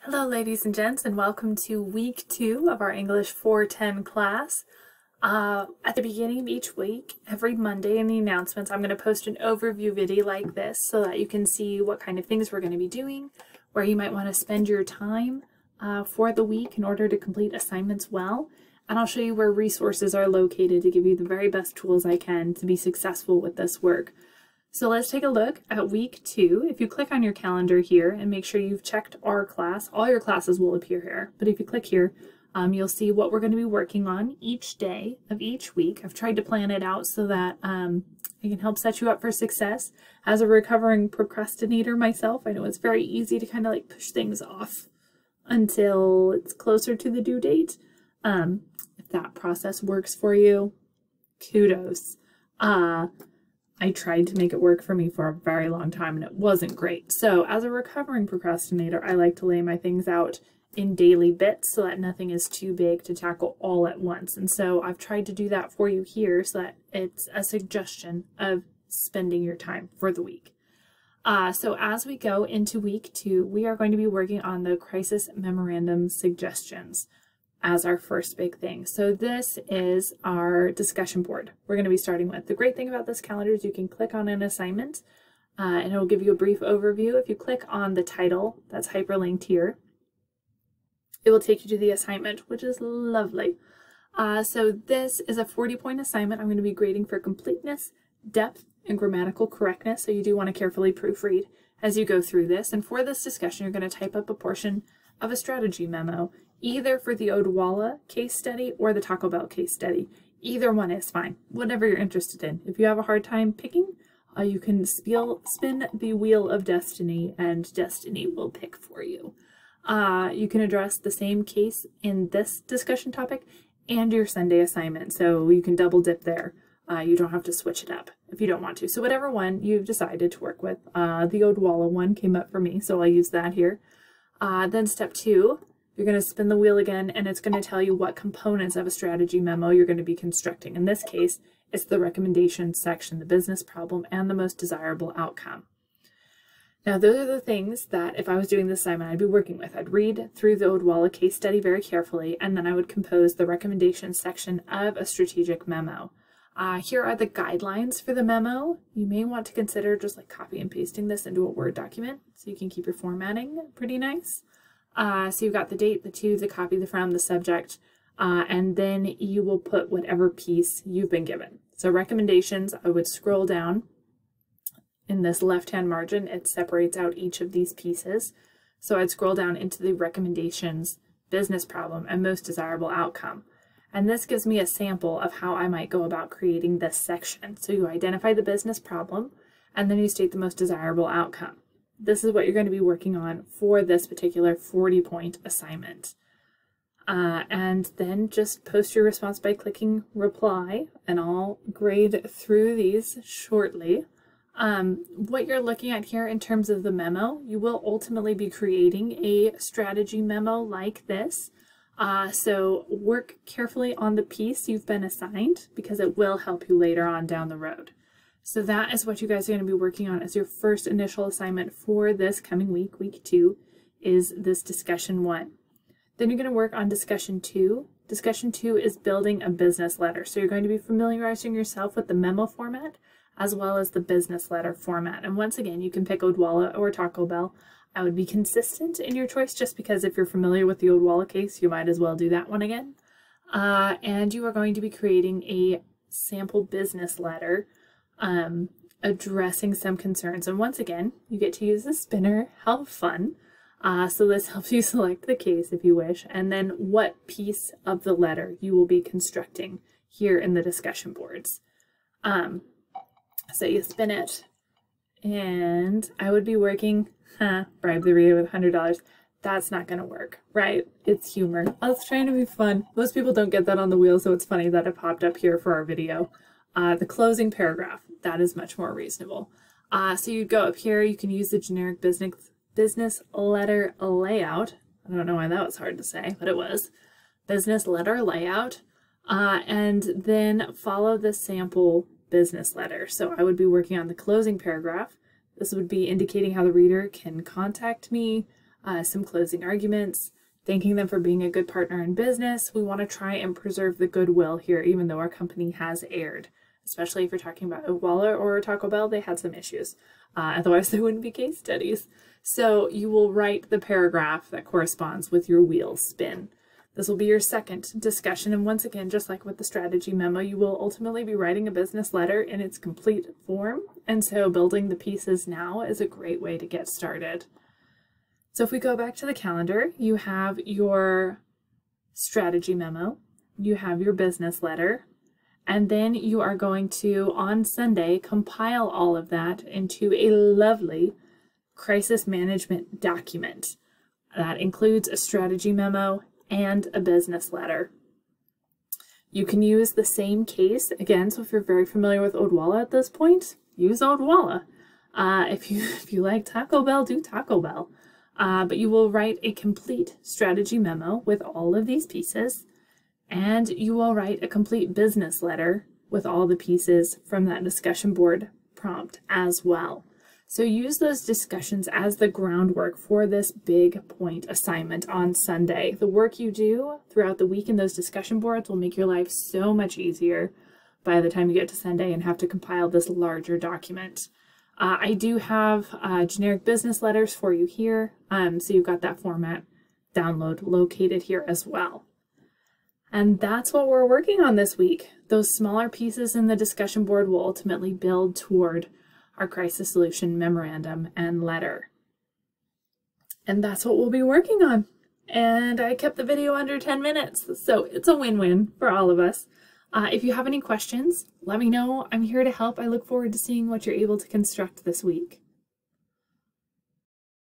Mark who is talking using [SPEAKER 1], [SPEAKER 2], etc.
[SPEAKER 1] Hello ladies and gents, and welcome to week 2 of our English 410 class. At the beginning of each week, every Monday in the announcements, I'm going to post an overview video like this so that you can see what kind of things we're going to be doing, where you might want to spend your time for the week in order to complete assignments well. And I'll show you where resources are located to give you the very best tools I can to be successful with this work. So let's take a look at week 2. If you click on your calendar here and make sure you've checked our class, all your classes will appear here. But if you click here, you'll see what we're going to be working on each day of each week. I've tried to plan it out so that it can help set you up for success. As a recovering procrastinator myself, I know it's very easy to kind of like push things off until it's closer to the due date. If that process works for you, kudos. I tried to make it work for me for a very long time and it wasn't great. So as a recovering procrastinator, I like to lay my things out in daily bits so that nothing is too big to tackle all at once. And so I've tried to do that for you here so that it's a suggestion of spending your time for the week. So as we go into week 2, we are going to be working on the crisis memorandum suggestions as our first big thing. So this is our discussion board we're going to be starting with. The great thing about this calendar is you can click on an assignment and it will give you a brief overview. If you click on the title that's hyperlinked here, it will take you to the assignment, which is lovely. So this is a 40-point assignment. I'm going to be grading for completeness, depth, and grammatical correctness. So you do want to carefully proofread as you go through this. And for this discussion, you're going to type up a portion of a strategy memo, either for the Odwalla case study or the Taco Bell case study. Either one is fine, whatever you're interested in. If you have a hard time picking, you can spin the wheel of destiny and destiny will pick for you. You can address the same case in this discussion topic and your Sunday assignment, so you can double dip there. You don't have to switch it up if you don't want to. So whatever one you've decided to work with. The Odwalla one came up for me, so I'll use that here. Then step 2, you're going to spin the wheel again, and it's going to tell you what components of a strategy memo you're going to be constructing. In this case, it's the recommendation section, the business problem, and the most desirable outcome. Now, those are the things that if I was doing this assignment, I'd be working with. I'd read through the Odwalla case study very carefully, and then I would compose the recommendation section of a strategic memo. Here are the guidelines for the memo. You may want to consider just like copy and pasting this into a Word document so you can keep your formatting pretty nice. So you've got the date, the to, the copy, the from, the subject, and then you will put whatever piece you've been given. So recommendations, I would scroll down in this left-hand margin. It separates out each of these pieces. So I'd scroll down into the recommendations, business problem, and most desirable outcome. And this gives me a sample of how I might go about creating this section. So you identify the business problem, and then you state the most desirable outcome. This is what you're going to be working on for this particular 40-point assignment. And then just post your response by clicking reply, and I'll grade through these shortly. What you're looking at here in terms of the memo, you will ultimately be creating a strategy memo like this. So work carefully on the piece you've been assigned because it will help you later on down the road. So that is what you guys are going to be working on as your first initial assignment for this coming week. Week 2 is this discussion 1. Then you're going to work on discussion 2. Discussion 2 is building a business letter. So you're going to be familiarizing yourself with the memo format as well as the business letter format. And once again, you can pick Odwalla or Taco Bell. I would be consistent in your choice just because if you're familiar with the Odwalla case, you might as well do that one again. And you are going to be creating a sample business letter addressing some concerns. And once again, you get to use the spinner. How fun. So this helps you select the case if you wish, and then what piece of the letter you will be constructing here in the discussion boards. So you spin it, and I would be working, bribe the reader with $100. That's not going to work, right? It's humor. I was trying to be fun. Most people don't get that on the wheel, so it's funny that it popped up here for our video. The closing paragraph, that is much more reasonable. So you go up here, you can use the generic business letter layout. I don't know why that was hard to say, but it was. Business letter layout. And then follow the sample business letter. So I would be working on the closing paragraph. This would be indicating how the reader can contact me, some closing arguments, thanking them for being a good partner in business. We want to try and preserve the goodwill here, even though our company has aired, especially if you're talking about Owala or Taco Bell. They had some issues. Otherwise, there wouldn't be case studies. So you will write the paragraph that corresponds with your wheel spin. This will be your second discussion. And once again, just like with the strategy memo, you will ultimately be writing a business letter in its complete form. And so building the pieces now is a great way to get started. So if we go back to the calendar, you have your strategy memo, you have your business letter, and then you are going to, on Sunday, compile all of that into a lovely crisis management document. That includes a strategy memo and a business letter. You can use the same case, again, so if you're very familiar with Odwalla at this point, use Odwalla. If you like Taco Bell, do Taco Bell. But you will write a complete strategy memo with all of these pieces, and you will write a complete business letter with all the pieces from that discussion board prompt as well. So use those discussions as the groundwork for this big point assignment on Sunday. The work you do throughout the week in those discussion boards will make your life so much easier by the time you get to Sunday and have to compile this larger document. I do have generic business letters for you here, so you've got that format download located here as well. And that's what we're working on this week. Those smaller pieces in the discussion board will ultimately build toward our crisis solution memorandum and letter. And that's what we'll be working on. And I kept the video under 10 minutes, so it's a win-win for all of us. If you have any questions, let me know. I'm here to help. I look forward to seeing what you're able to construct this week.